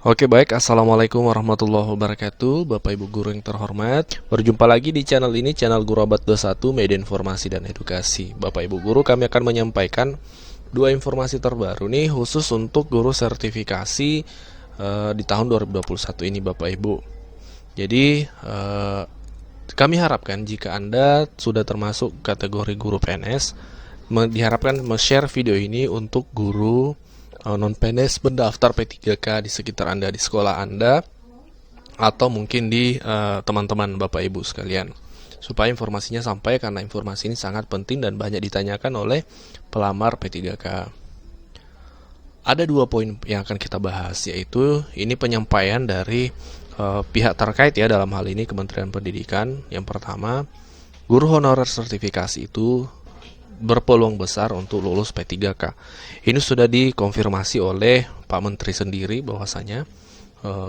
Oke baik, Assalamualaikum warahmatullahi wabarakatuh Bapak Ibu Guru yang terhormat. Berjumpa lagi di channel ini, channel Guru Abad 21 Media Informasi dan Edukasi. Bapak Ibu Guru, kami akan menyampaikan dua informasi terbaru nih khusus untuk guru sertifikasi di tahun 2021 ini Bapak Ibu. Jadi kami harapkan jika Anda sudah termasuk kategori guru PNS, diharapkan share video ini untuk guru non-PNS mendaftar P3K di sekitar Anda, di sekolah Anda, atau mungkin di teman-teman Bapak Ibu sekalian, supaya informasinya sampai, karena informasi ini sangat penting dan banyak ditanyakan oleh pelamar P3K. Ada dua poin yang akan kita bahas, yaitu ini penyampaian dari pihak terkait ya, dalam hal ini Kementerian Pendidikan. Yang pertama, guru honorer sertifikasi itu berpeluang besar untuk lulus P3K. Ini sudah dikonfirmasi oleh Pak Menteri sendiri bahwasanya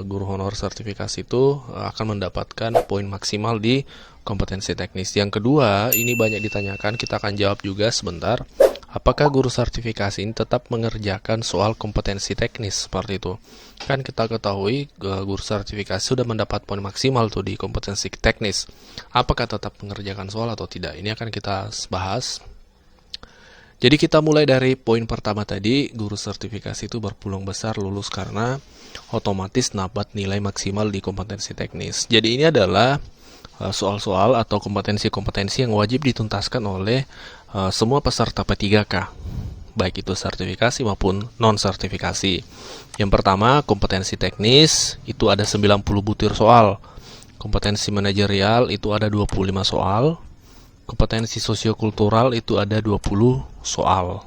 guru honorer sertifikasi itu akan mendapatkan poin maksimal di kompetensi teknis. Yang kedua, ini banyak ditanyakan, kita akan jawab juga sebentar. Apakah guru sertifikasi ini tetap mengerjakan soal kompetensi teknis seperti itu? Kan kita ketahui guru sertifikasi sudah mendapat poin maksimal tuh di kompetensi teknis. Apakah tetap mengerjakan soal atau tidak? Ini akan kita bahas. Jadi kita mulai dari poin pertama tadi, guru sertifikasi itu berpeluang besar lulus karena otomatis dapat nilai maksimal di kompetensi teknis. Jadi ini adalah soal-soal atau kompetensi-kompetensi yang wajib dituntaskan oleh semua peserta P3K, baik itu sertifikasi maupun non-sertifikasi. Yang pertama, kompetensi teknis, itu ada 90 butir soal. Kompetensi manajerial itu ada 25 soal. Kompetensi sosiokultural itu ada 20 soal.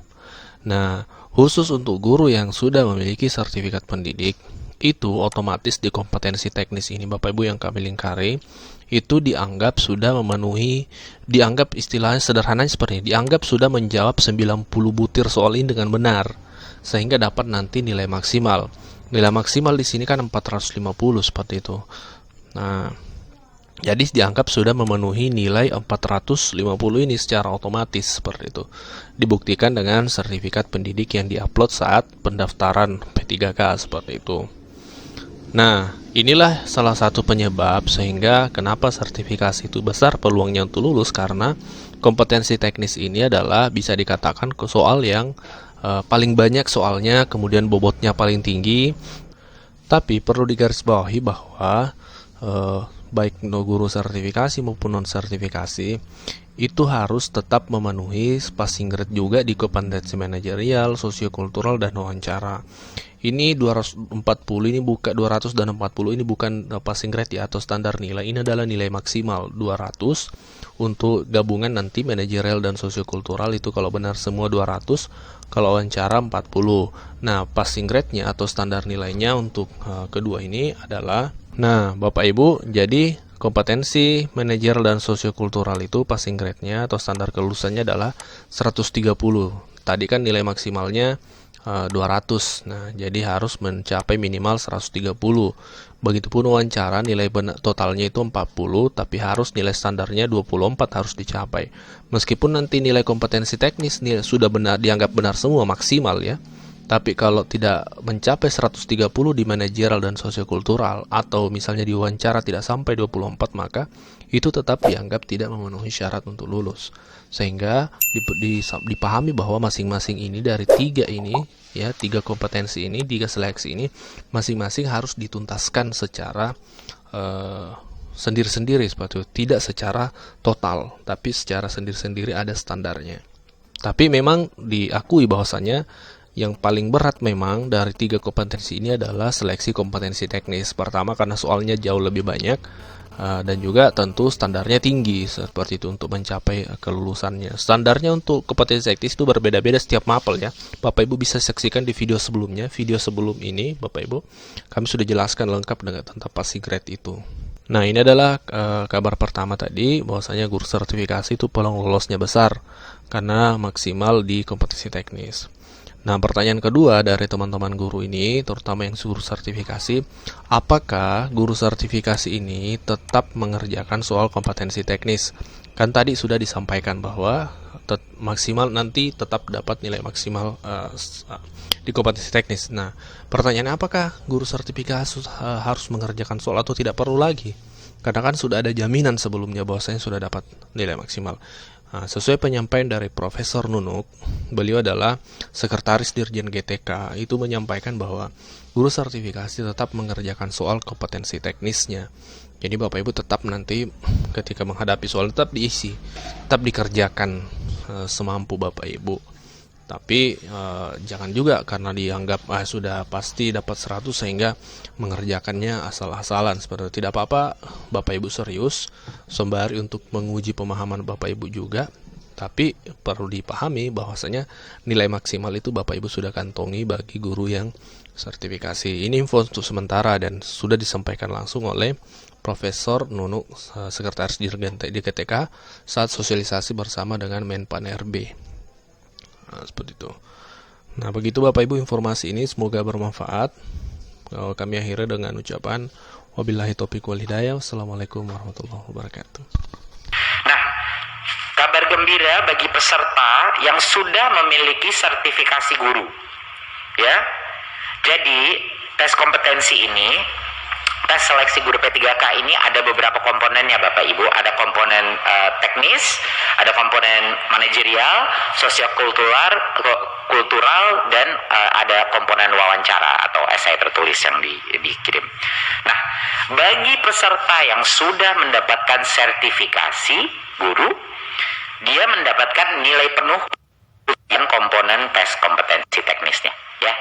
Nah, khusus untuk guru yang sudah memiliki sertifikat pendidik, itu otomatis di kompetensi teknis ini, Bapak Ibu yang kami lingkari, itu dianggap sudah memenuhi, dianggap istilahnya sederhananya seperti ini, dianggap sudah menjawab 90 butir soal ini dengan benar, sehingga dapat nanti nilai maksimal. Nilai maksimal di sini kan 450 seperti itu. Nah, jadi dianggap sudah memenuhi nilai 450 ini secara otomatis seperti itu. Dibuktikan dengan sertifikat pendidik yang diupload saat pendaftaran P3K seperti itu. Nah, inilah salah satu penyebab sehingga kenapa sertifikasi itu besar peluangnya untuk lulus, karena kompetensi teknis ini adalah bisa dikatakan ke soal yang paling banyak soalnya, kemudian bobotnya paling tinggi. Tapi perlu digarisbawahi bahwa baik guru sertifikasi maupun non-sertifikasi itu harus tetap memenuhi passing grade juga di kompetensi manajerial, sosiokultural, dan wawancara. Ini 240 ini bukan 200 dan 40 ini bukan passing grade ya, atau standar nilai. Ini adalah nilai maksimal 200 untuk gabungan nanti manajerial dan sosiokultural, itu kalau benar semua 200, kalau wawancara 40. Nah, passing grade-nya atau standar nilainya untuk kedua ini adalah, nah, Bapak Ibu, jadi kompetensi manajer dan sosiokultural itu passing grade-nya atau standar kelulusannya adalah 130. Tadi kan nilai maksimalnya 200. Nah, jadi harus mencapai minimal 130. Begitupun wawancara, nilai totalnya itu 40, tapi harus nilai standarnya 24 harus dicapai. Meskipun nanti nilai kompetensi teknis sudah benar, dianggap benar semua maksimal ya. Tapi kalau tidak mencapai 130 di manajerial dan sosiokultural, atau misalnya di wawancara tidak sampai 24, maka itu tetap dianggap tidak memenuhi syarat untuk lulus. Sehingga dipahami bahwa masing-masing ini dari tiga ini, ya, tiga kompetensi ini, tiga seleksi ini, masing-masing harus dituntaskan secara sendiri-sendiri seperti itu. Tidak secara total, tapi secara sendiri-sendiri ada standarnya. Tapi memang diakui bahwasanya yang paling berat memang dari tiga kompetensi ini adalah seleksi kompetensi teknis. Pertama karena soalnya jauh lebih banyak, dan juga tentu standarnya tinggi seperti itu untuk mencapai kelulusannya. Standarnya untuk kompetensi teknis itu berbeda-beda setiap mapel ya. Bapak Ibu bisa saksikan di video sebelumnya, video sebelum ini Bapak Ibu, kami sudah jelaskan lengkap dengan tentang passing grade itu. Nah, ini adalah kabar pertama tadi, bahwasanya guru sertifikasi itu peluang lolosnya besar karena maksimal di kompetensi teknis. Nah, pertanyaan kedua dari teman-teman guru ini, terutama yang guru sertifikasi, apakah guru sertifikasi ini tetap mengerjakan soal kompetensi teknis? Kan tadi sudah disampaikan bahwa maksimal nanti tetap dapat nilai maksimal di kompetensi teknis. Nah, pertanyaannya apakah guru sertifikasi harus mengerjakan soal atau tidak perlu lagi? Karena kan sudah ada jaminan sebelumnya bahwasanya sudah dapat nilai maksimal. Nah, sesuai penyampaian dari Profesor Nunuk, beliau adalah Sekretaris Dirjen GTK, itu menyampaikan bahwa guru sertifikasi tetap mengerjakan soal kompetensi teknisnya. Jadi Bapak Ibu tetap nanti ketika menghadapi soal tetap diisi, tetap dikerjakan semampu Bapak Ibu. Tapi jangan juga karena dianggap sudah pasti dapat 100 sehingga mengerjakannya asal-asalan. Seperti itu. Tidak apa-apa Bapak Ibu serius sembari untuk menguji pemahaman Bapak Ibu juga. Tapi perlu dipahami bahwasanya nilai maksimal itu Bapak Ibu sudah kantongi bagi guru yang sertifikasi. Ini info untuk sementara dan sudah disampaikan langsung oleh Profesor Nunuk, Sekretaris Dirjen GTK saat sosialisasi bersama dengan Menpan RB. Nah, seperti itu. Nah, begitu Bapak Ibu informasi ini, semoga bermanfaat. Kami akhiri dengan ucapan wabillahi taufiq wal hidayah. Wassalamualaikum warahmatullahi wabarakatuh. Nah, kabar gembira bagi peserta yang sudah memiliki sertifikasi guru. Ya. Jadi, tes kompetensi ini, tes seleksi guru P3K ini ada beberapa komponennya Bapak Ibu. Ada komponen teknis, ada komponen manajerial, sosiokultural, dan ada komponen wawancara atau esai tertulis yang dikirim. Nah, bagi peserta yang sudah mendapatkan sertifikasi guru, dia mendapatkan nilai penuh yang komponen tes kompetensi teknisnya. Ya,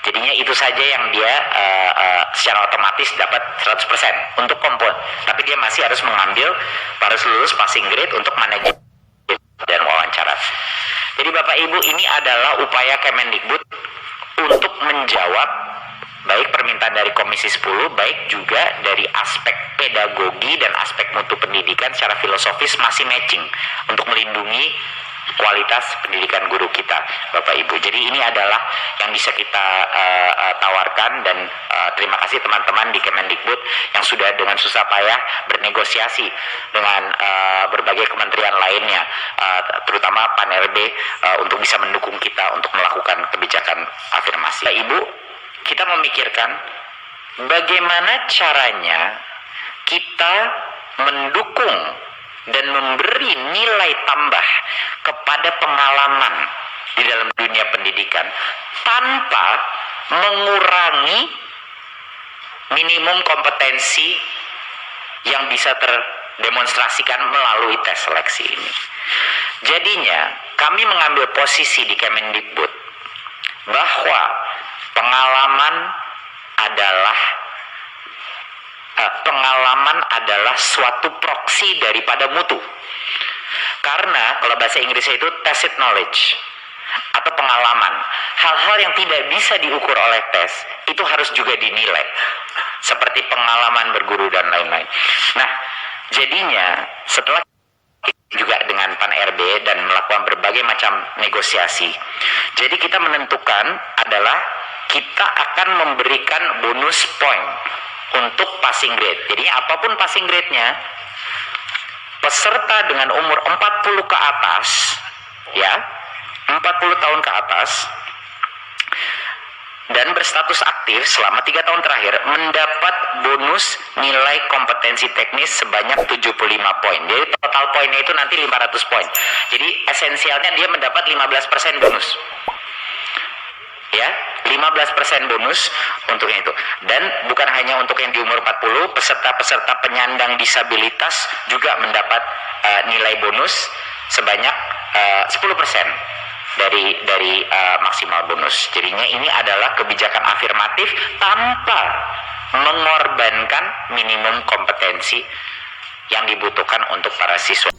jadinya itu saja yang dia secara otomatis dapat 100% untuk komponen. Tapi dia masih harus lulus passing grade untuk manajemen dan wawancara. Jadi Bapak Ibu, ini adalah upaya Kemendikbud untuk menjawab baik permintaan dari Komisi 10, baik juga dari aspek pedagogi dan aspek mutu pendidikan secara filosofis masih matching untuk melindungi kualitas pendidikan guru kita, Bapak Ibu. Jadi ini adalah yang bisa kita tawarkan, dan terima kasih teman-teman di Kemendikbud yang sudah dengan susah payah bernegosiasi dengan berbagai kementerian lainnya, terutama Pan RB untuk bisa mendukung kita untuk melakukan kebijakan afirmasi. Bapak Ibu, kita memikirkan bagaimana caranya kita mendukung dan memberi nilai tambah kepada pengalaman di dalam dunia pendidikan tanpa mengurangi minimum kompetensi yang bisa terdemonstrasikan melalui tes seleksi ini. Jadinya kami mengambil posisi di Kemendikbud bahwa pengalaman adalah suatu proksi daripada mutu. Karena kalau bahasa Inggrisnya itu tacit knowledge atau pengalaman. Hal-hal yang tidak bisa diukur oleh tes itu harus juga dinilai. Seperti pengalaman berguru dan lain-lain. Nah, jadinya setelah juga dengan Pan RB dan melakukan berbagai macam negosiasi, jadi kita menentukan adalah kita akan memberikan bonus point untuk passing grade. Jadi apapun passing grade-nya, peserta dengan umur 40 ke atas, ya, 40 tahun ke atas, dan berstatus aktif selama 3 tahun terakhir mendapat bonus nilai kompetensi teknis sebanyak 75 poin. Jadi total poinnya itu nanti 500 poin. Jadi esensialnya dia mendapat 15% bonus. Ya, 15% bonus untuk itu. Dan bukan hanya untuk yang di umur 40, peserta-peserta penyandang disabilitas juga mendapat nilai bonus sebanyak 10% dari maksimal bonus. Jadinya ini adalah kebijakan afirmatif tanpa mengorbankan minimum kompetensi yang dibutuhkan untuk para siswa.